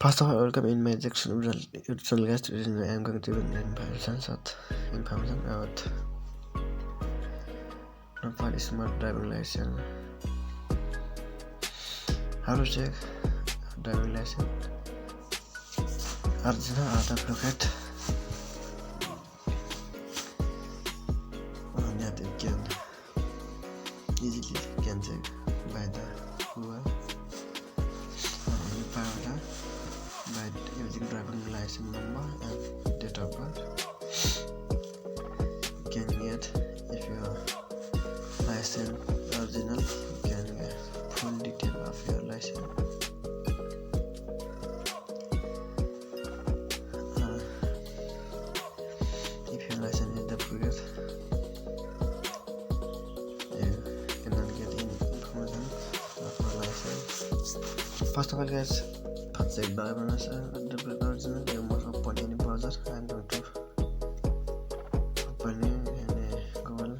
First of all, welcome in my section usual guest. I am going to give information about Nepal smart driving license. How to check driving license? Original or duplicate? That you can easily check by the Google by using driving license number and date of birth. You can get, if your license original, you can get full detail of your license. If your license is duplicate, you cannot get any information of your license. First of all, guys, check driver license duplicate original. You must open any browser. I am going to open in Google.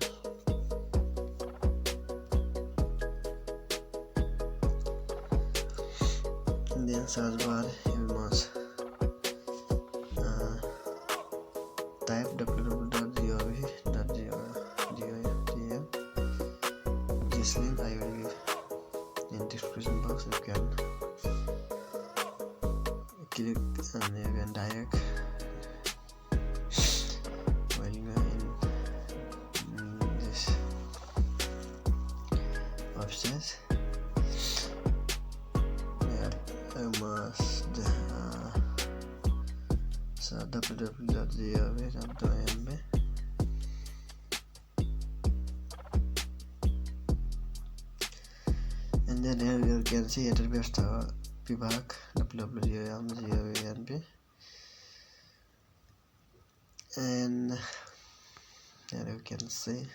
In the search bar, you must type www.gov.gov. This link I will give in description box. You can click and you can direct while you are in this website. You must search www.gov.gov. And then here you can see it best Vibhag www.gov.gov. And here you can see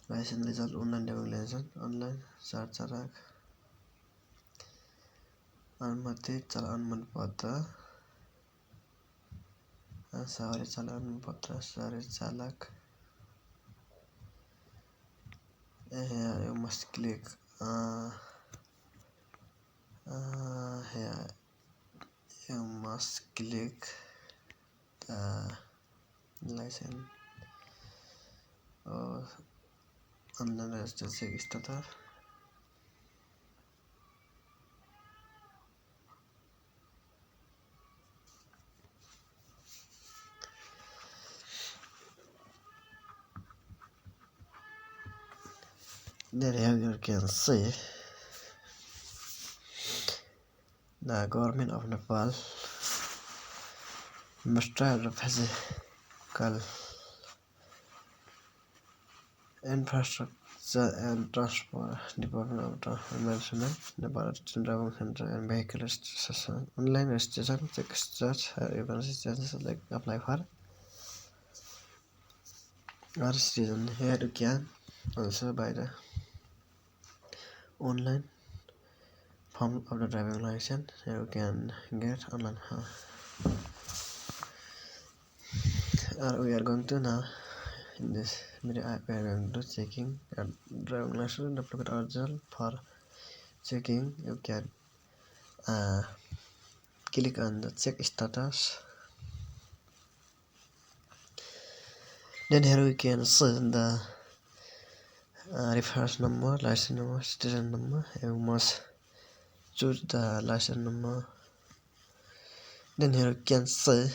license result online driving license online search चालक अनुमति चलान पत्र सवारी चलान पत्र सवारी चालक. Here you must click here you must click the license or online registration status. Then here you can see the government of Nepal must try the physical infrastructure and transport department of transport Nepal driving center and vehicle registration online registration check search you can see like apply for registration. Here you can also buy the online form of the driving license. Here you can get online. We are going to now in this video we are going to checking driving license duplicate original. For checking you can click on the check status. Then here we can see the reference number, license number, citizen number. You must choose the license number. Then here you can see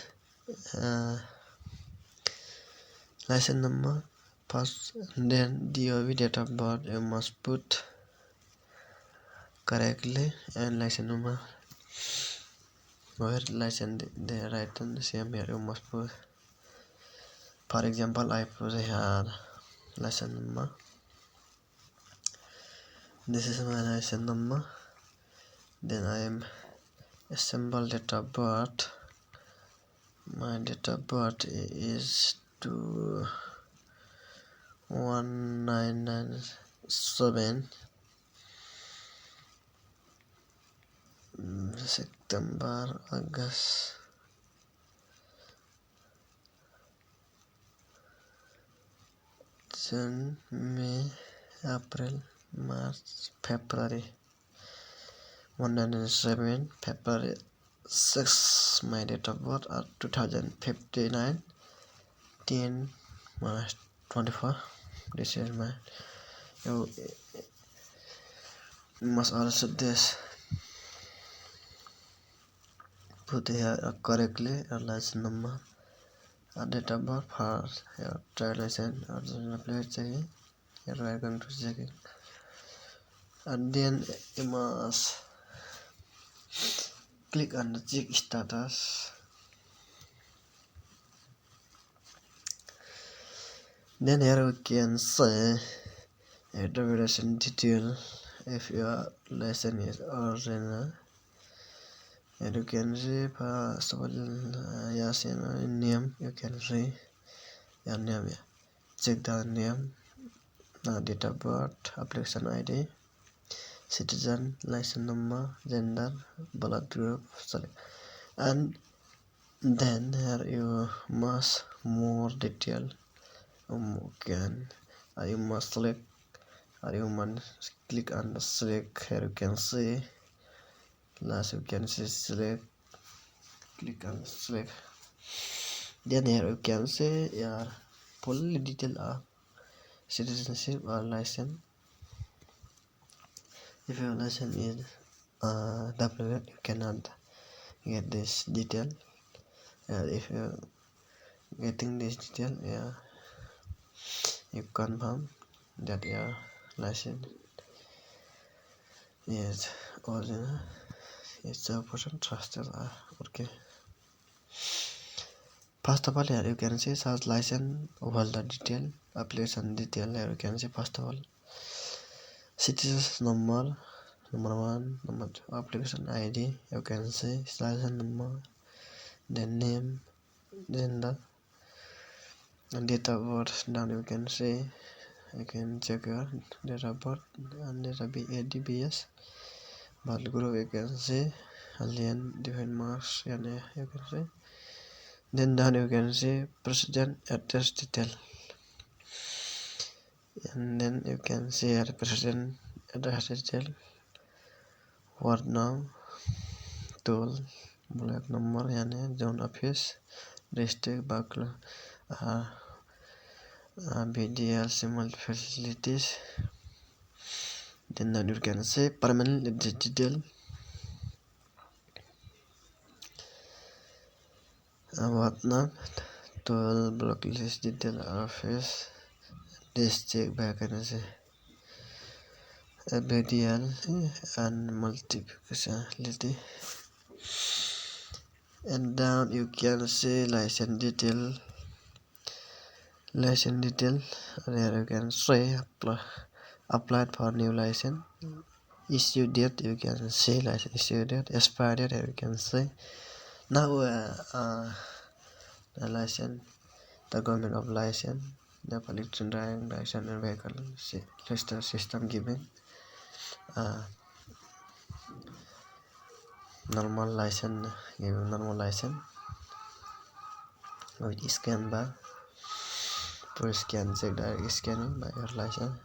license number first, then DOV date of birth you must put correctly, and license number where license they write on the same here you must put. For example, I put here license number. This is my license number. Then I am assemble date of birth. My date of birth is 1997 September, August, June, May, April, March, February. 107 February 6. My date of birth are 2059 10 24. This is my. You must also this put here correctly your license number, date of birth for your driver license, original plate checking. Here we are going to check it, and then you must click on the check status. Then here we can say driving detail. If your license is original, and you can see first of all, yes, name. You can see your name. Check the name, date of birth, application ID, citizen, license number, gender, blood group, select, and then here you must more detail. You must select, or you must click on the select. Here you can see, last you can see select, click on select. Then here you can see your full detail of citizenship or license. If your license is duplicate, you cannot get this detail. If you getting this detail, you confirm that your license is original. It's 0% trusted. Okay. First of all, here you can see such license holder detail, application detail. Here you can see first of all citizen's number, number 1, number 2, application ID. You can see license number, then name, gender, and date of birth. Down you can see, you can check your date of birth and date of ADBS. Blood group you can see, alien, different marks, and you can see. Then down you can see president address detail, and then you can see here president address detail, word now, tool, block number, and zone office, district, Bakla, BDL, simple facilities. Then down you can see permanent address detail, what now, tool, block list detail, office, district, vacancy, BDL, and multiplicity. And down you can see license detail. And here you can see applied for new license, issue date. You can see license issue date, expired date. Here you can see now the license, the government of license, the electronic driving license and vehicle register system given normal license, with scan bar. First scan, check direct scanning by your license.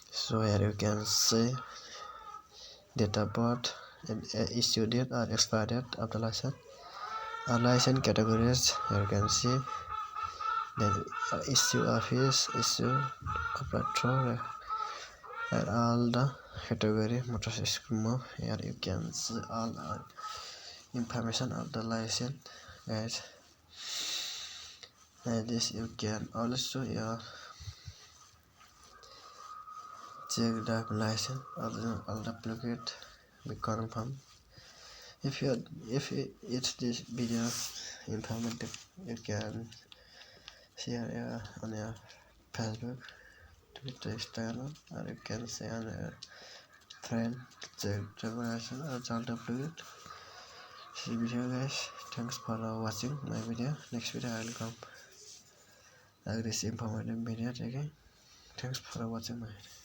So here you can see date of birth and issue date or expired date of the license. License categories, here you can see. Then issue office, issue operator, and all the category motorcycle. Here you can see all information of the license, guys. And this you can also check the license, all duplicate, be confirm. If it's this video informative, you can share on your Facebook, Twitter, Instagram, or you can say on your friend, check the license or all duplicate. See video, guys. Thanks for watching my video. Next video I will come like this informative video again. Thanks for watching my video.